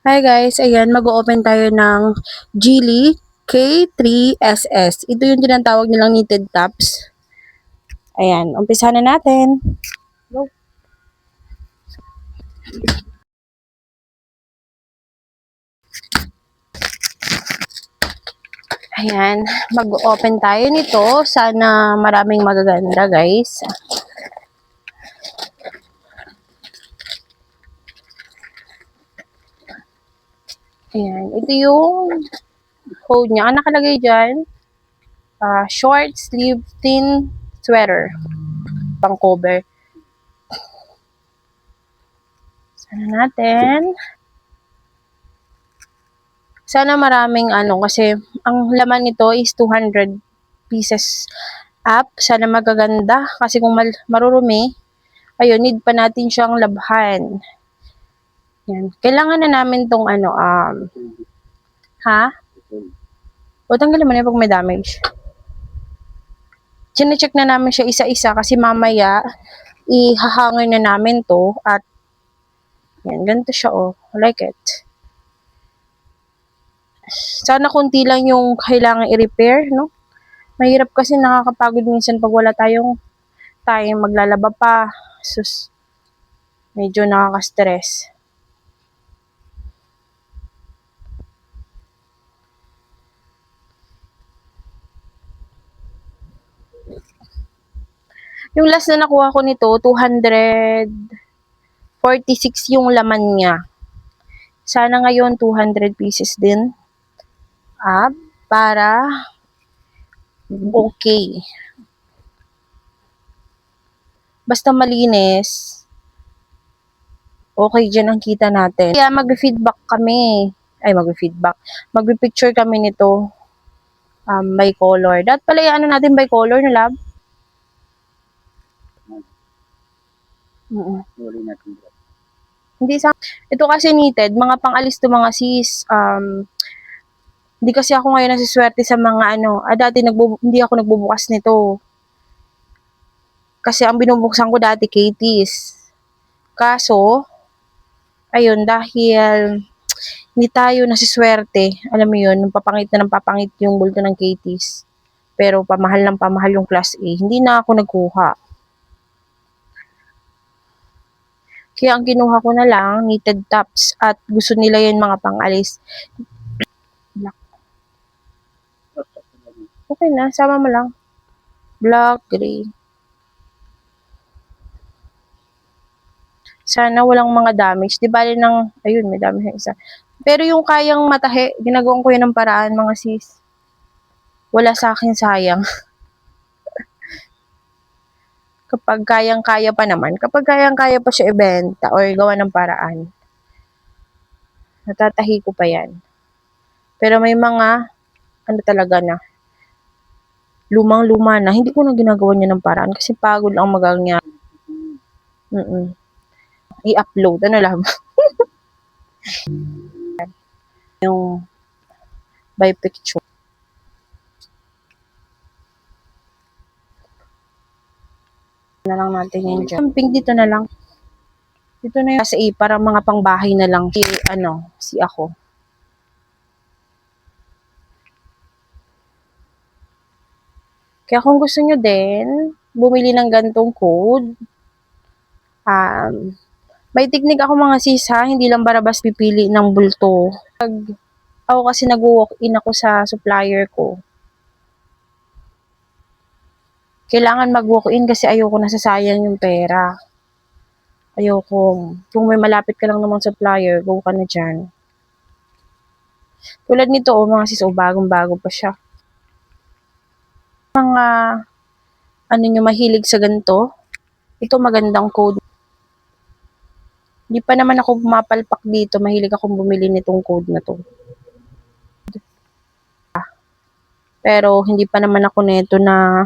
Hi guys, ayan, mag-open tayo ng Geely K3SS. Ito yung tinatawag nilang knitted tops. Ayan, umpisa na natin. Go. Ayan, mag-open tayo nito. Sana maraming magaganda guys. Ayan, ito yung code niya. Ang nakalagay dyan, short sleeve thin sweater. Pang cover. Sana natin. Sana maraming kasi ang laman nito is 200 pieces up. Sana magaganda kasi kung marurumi, ayun, need pa natin siyang labhan. Yan. Kailangan na namin tong ha? O tanggalin mo na pag may damage. Chine-check na namin siya isa-isa kasi mamaya ihahanger na namin to at yan, ganito siya I like it. Sana konti lang yung kailangan i-repair, no? Mahirap kasi nakakapagod minsan pag wala tayong time, maglalaba pa. Sus, medyo nakaka-stress. Yung last na nakuha ko nito, 246 yung laman niya. Sana ngayon 200 pieces din. Para okay. Basta malinis, okay dyan ang kita natin. Kaya mag-feedback kami. Mag-feedback. Mag-picture kami nito by color. Dapat pala yung natin by color na lab. Hindi sa ito kasi knitted, mga pang-alis to mga sis. Hindi kasi ako ngayon nasiswerte sa mga dati hindi ako nagbubukas nito. Kasi ang binubuksan ko dati Katie's. Kaso, ayun, dahil hindi tayo nasiswerte, alam mo yun, papangit na ng papangit yung bulto ng Katie's. Pero pamahal ng pamahal yung class A, hindi na ako nagkuha. Kaya ang kinuha ko na lang, knitted tops. At gusto nila yun mga pang-alis. Black. Okay na, sama mo lang. Black, gray. Sana walang mga damage. Di bali ayun, may damage na isa. Pero yung kayang matahi, ginagawan ko yun ng paraan mga sis. Wala sa akin sayang. Kapag kayang-kaya pa naman, kapag kayang-kaya pa siya ibenta or gawa ng paraan, natatahi ko pa yan. Pero may mga, talaga na, lumang-luma na, hindi ko na ginagawa niya ng paraan kasi pagod ang magaganya. I-upload, lang. Yung by picture. Na lang natin yun dyan. Camping dito na lang. Dito na yung kasi para mga pangbahay na lang. Si ako. Kaya kung gusto nyo din, bumili ng gantong code, may technique ako mga sis ha, hindi lang barabas pipili ng bulto. Ako kasi nag-walk-in ako sa supplier ko. Kailangan mag-walk-in kasi ayoko nasasayang yung pera. Ayoko. Kung may malapit ka lang naman supplier, go ka na dyan. Tulad nito mga sis, bagong-bago pa siya. Mga nyo mahilig sa ganito, ito magandang code. Hindi pa naman ako pumapalpak dito, mahilig akong bumili nitong code na to. Pero hindi pa naman ako neto na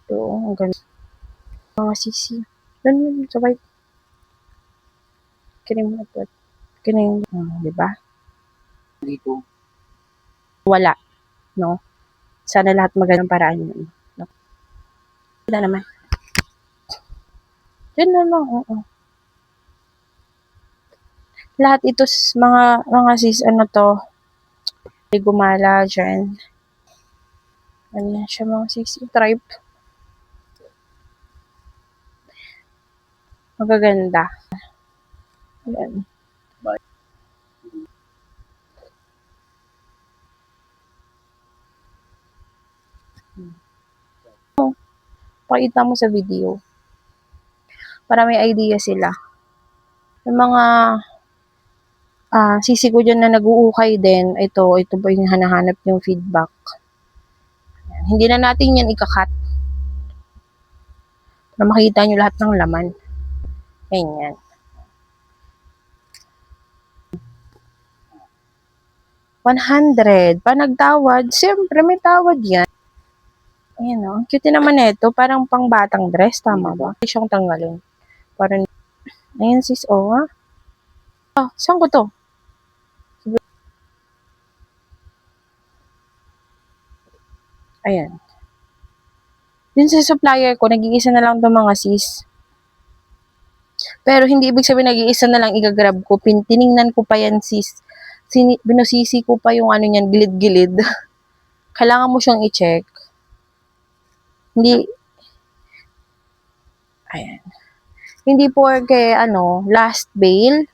ito, ang ganda. Mga sisi. Doon sa white. Kining mo ito. Kining, diba? Dito. Wala. No? Sana lahat magandang paraan yun. No? Wala naman. Diyan na lang, oo. Lahat ito mga sis, ano to, gumala dyan. Ano yan siya mga sis, tribe. Magaganda. Ayan. Pakita mo sa video. Para may idea sila. Yung mga sisi ko dyan na nag-uukay din, ito ba yung hinahanap yung feedback. Hindi na natin yan ikakat. Para makita nyo lahat ng laman. Ganyan. $100. Pa nagtawad, siyempre may tawad yan. Ayan o. Cute naman ito. Parang pang batang dress. Tama ba? Hindi siyang tanggalin. Parang, ayan sis, ha? Saan ko to? Ayan. Din sa supplier ko, nag-iisa na lang itong mga sis. Pero hindi ibig sabihin nag-iisa na lang igagrab ko. Tiningnan ko pa yan sis. Binusisi ko pa yung ano niyan, gilid-gilid. Kailangan mo siyang i-check. Hindi, ayan. Hindi porke, last bail,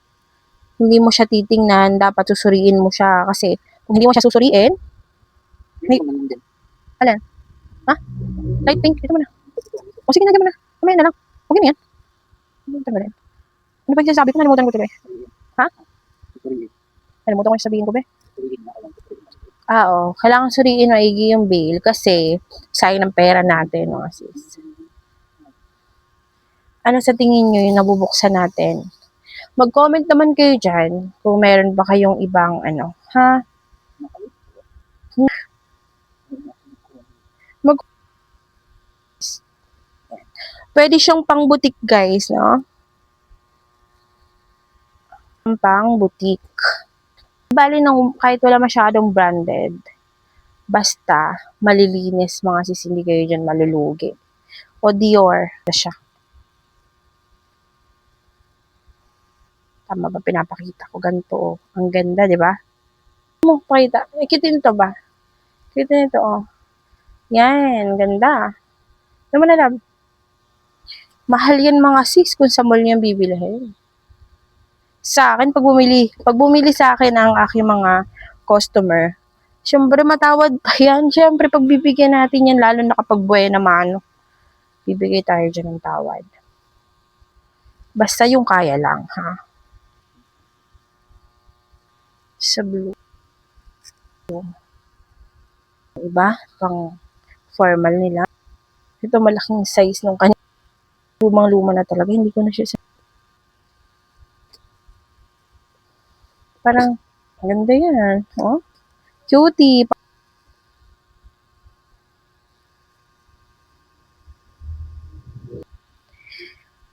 hindi mo siya titingnan, dapat susuriin mo siya. Kasi, kung hindi mo siya susuriin, alin? Ha? Light pink, ito mo na. O sige, nagyan mo na. Kumaya na lang. Huwag yun yan. Ano ba yung sinasabi ko? Nalimutan ko ito, be. Ha? Nalimutan ko yung sabihin ko, be. Oo. Kailangan suriin maigi yung bail kasi sayang ng pera natin, mga sis. Ano sa tingin nyo yung nabubuksan natin? Mag-comment naman kayo dyan kung meron ba kayong ibang ha? Pwede siyang pang-butik, guys, no? Pang-butik. Bali nung kahit wala masyadong branded, basta malilinis mga sis, hindi kayo dyan malulugi. O Dior na siya. Tama ba pinapakita ko? Ganito, oh. Ang ganda, di ba? Mo, pakita. Kitin to ba? Kitin ito, oh. Yan, ganda. Naman alam. Mahal yan mga sis kung sa mall niyo bibilihin. Sa akin, pag bumili sa akin ang aking mga customer, syempre matawad pa yan. Syempre, pag bibigyan natin yan, lalo na kapag buhay na mano, bibigay tayo dyan ng tawad. Basta yung kaya lang, ha? Sa blue. Iba, pang formal nila. Ito malaking size nung kanya. Lumang-luma na talaga. Hindi ko na siya parang, ganda yan. Oh? Cutie.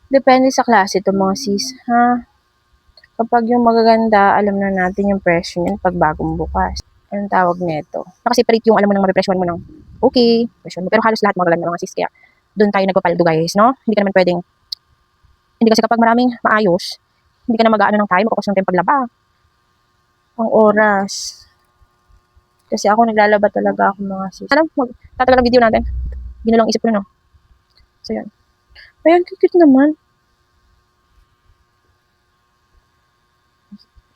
Depende sa klase ito mga sis, ha? Kapag yung magaganda, alam na natin yung presyo niyan pag bagong bukas. Anong tawag nito? Nakaseparate yung alam mo nang mapipresyon mo ng okay, presyon mo. Pero halos lahat magaganda mga sis, kaya doon tayo nagpapaldo guys, no? Hindi ka naman pwedeng, hindi kasi kapag maraming maayos, hindi ka na mag-aano ng time, makapos ng time paglaba. Ang oras. Kasi ako naglalaba talaga ako mga sis. Alam, tatagal ang video natin. Ginulang isip ko na, no? So, yun. Ayan, cute naman.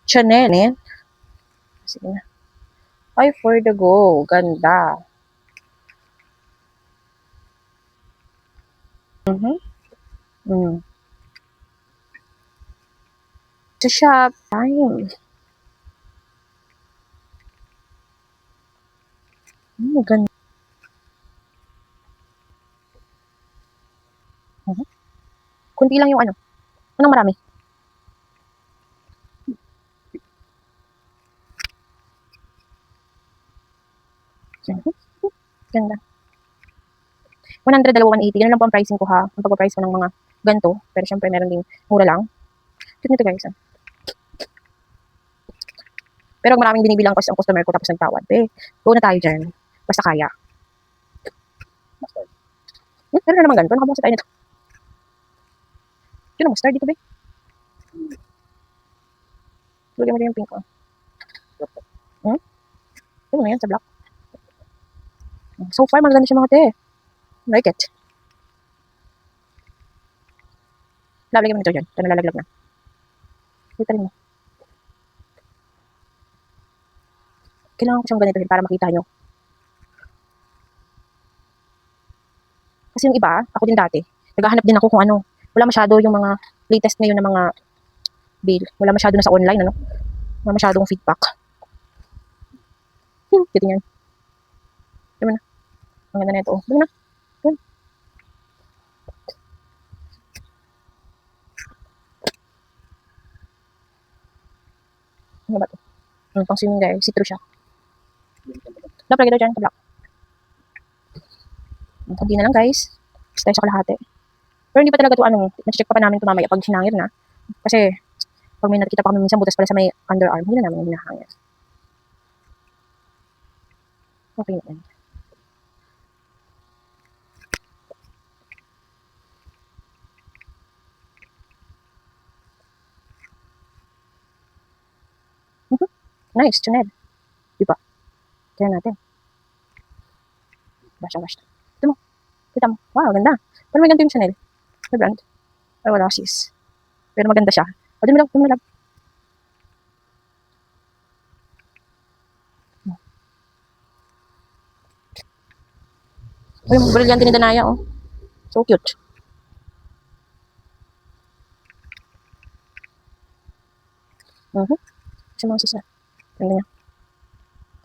Chanel, eh. Sige na. Ay, for the go. Ganda. Sa shop, time. Ganda. Kunti lang yung Anong marami? Ganda. 100, 180. Ganun lang po ang pricing ko ha. Ang pag-price ko ng mga ganito. Pero syempre meron ding mura lang. Cute nito guys. Pero maraming binibilang kasi ang customer ko tapos nagtawad. Go na tayo dyan. Basta kaya. Meron na naman ganito. Nakabukas tayo nito. Yun ang mustard dito, be. Lagyan mo din yung pink, oh. Ano na yan sa black? So far, maganda siya mga te. Like it. Lalagyan mo nito dyan. Ito nalalaglag na. Wait, mo. Kailangan ko siyang ganito para makita nyo. Kasi yung iba, ako din dati, naghahanap din ako kung ano. Wala masyado yung mga latest ngayon na mga bill. Wala masyado na sa online, ano? Wala masyadong feedback. Kita niyan. Diba na? Ang ganda na ito. Diba na? Yun. Ano ba ito? Pang swimming guys. See-through siya. Dapat lagi daw dyan, kablock. Hindi na lang guys. Basta tayo sa kalahati. Pero hindi pa talaga ito na-check pa namin ito mamaya pag sinangir na. Kasi, pag may nakikita pa kami minsan butas pala sa may underarm, hindi na namin yung hinahangir. Okay na yan. Nice, Chanel. Diba? Kaya natin. Wash. Ito mo. Kita mo. Wow, ganda. Pero may ganito yung Chanel. Na brand. Ay, wala sis. Pero maganda siya. O, dun mo lang. Uy, yung brilliant ni Danaya, oh. So cute. Kasi mga sisa. Ganda niya.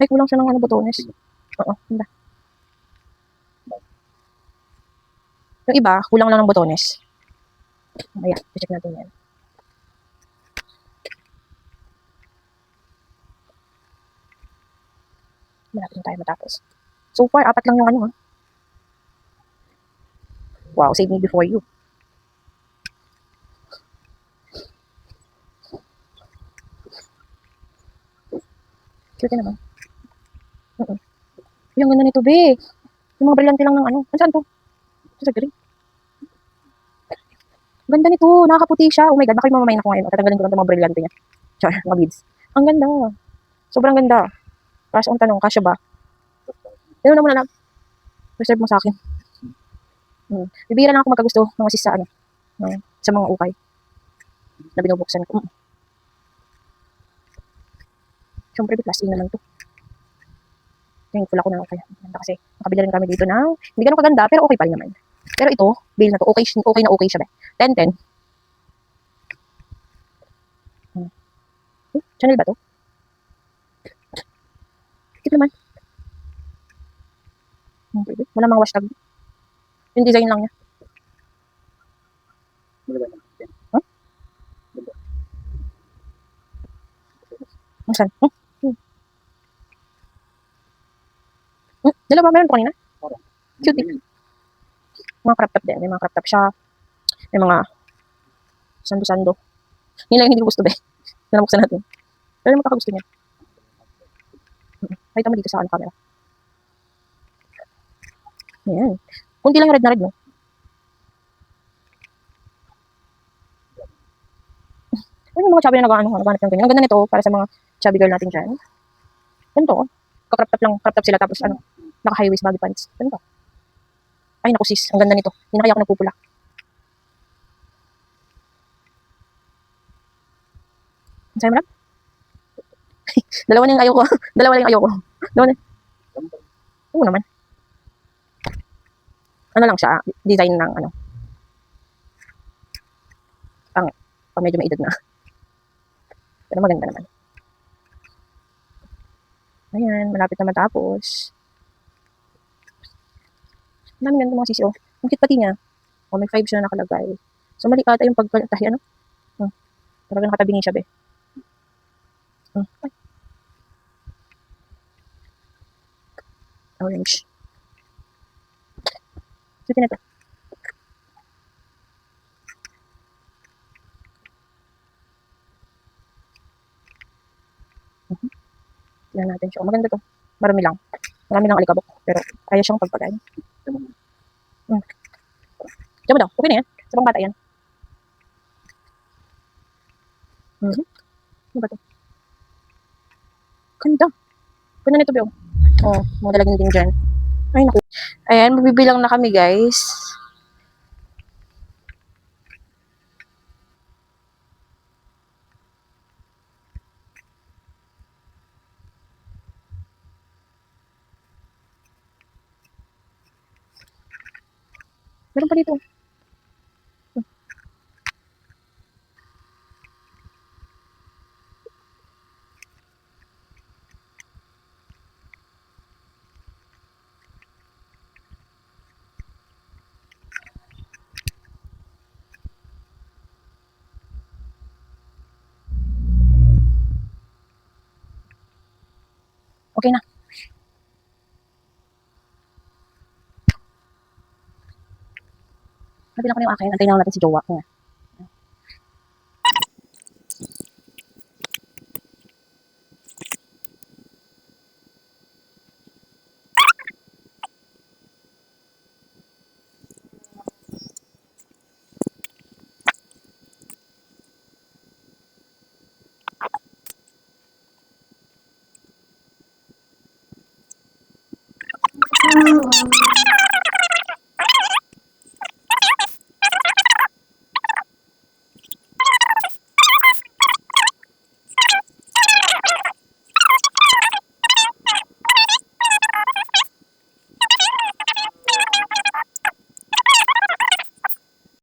Ay, kulang siya ng botones. Oo, ganda. Yung iba, kulang lang ng botones. Ayan, check natin yan. Malapit na tayo matapos. So far, 4 lang yung ha. Wow, save me before you. Cute naman. Yung ganda nito, be. Yung mga brilyante lang ng saan to? Ito sa green. Ganda nito, nakakaputi siya. Oh my god, baka yung mamamayin ako ngayon. Tatanggalin ko lang itong mga brilyante niya. Char, mga beads. Ang ganda. Sobrang ganda. Kaso ang tanong, kasya ba? Ano na muna lang. Reserve mo sa akin. Bibira lang ako magkagusto mga sis sa sa mga ukay na binubuksan ko. Siyempre, plus A naman to. Thankful ako na okay. Kasi nakabila rin kami dito na hindi ganun kaganda pero okay pa rin naman. Pero ito, bill na to, okay na okay siya ba? 10-10. Channel ba to? Cute naman. Wala mga hashtag. Yung design lang niya. Huh? Saan? Dalawa meron to kanina? Cute eh. Mga crop top din. May mga crop top siya. May mga sando-sando. Yun lang yung hindi ko gusto ba. Nalabuksan natin. Pero magkakagusto niya. Nakita mo dito sa camera. Ayan. Kunti lang yung red na red, no? Ano yung mga chubby na naghanap ng ganyan. Ang ganda nito para sa mga chubby girl natin dyan. Ganito, crop top sila tapos naka-high waist baggy pants. Ganito. Ay, naku sis, ang ganda nito. Hindi na kaya ako nagpupula. Sa'yo mo lang? Dalawa na yung ayoko. Dalawa na yung ayoko. Dalawa na. Oo naman. Ano lang siya, design ng pang medyo may edad na. Pero maganda naman. Ayan, malapit na matapos. Ang dami ganda mga sisi, oh. Ang cute pati niya. Oh, may 5 siya na nakalagay. So, mali ata yung pagkatahi, Talaga nakatabingi siya, be. Ay. Orange. Cute na ito. Tignan natin siya. Oh, maganda to. Marami lang alikabok. Pero kaya siyang pagpagain. Diyan mo daw. Okay na yan. Sa pang bata yan. Hmm? Ano ba 'to? Ganda. Ganda nito, Beo. Oh, mga dalagin din dyan. Ay, naku. Ayan, magbibilang na kami, guys. Meron pa dito. Okay na. Nabilang ko na yung akin. Antayin na lang natin si jowa ko.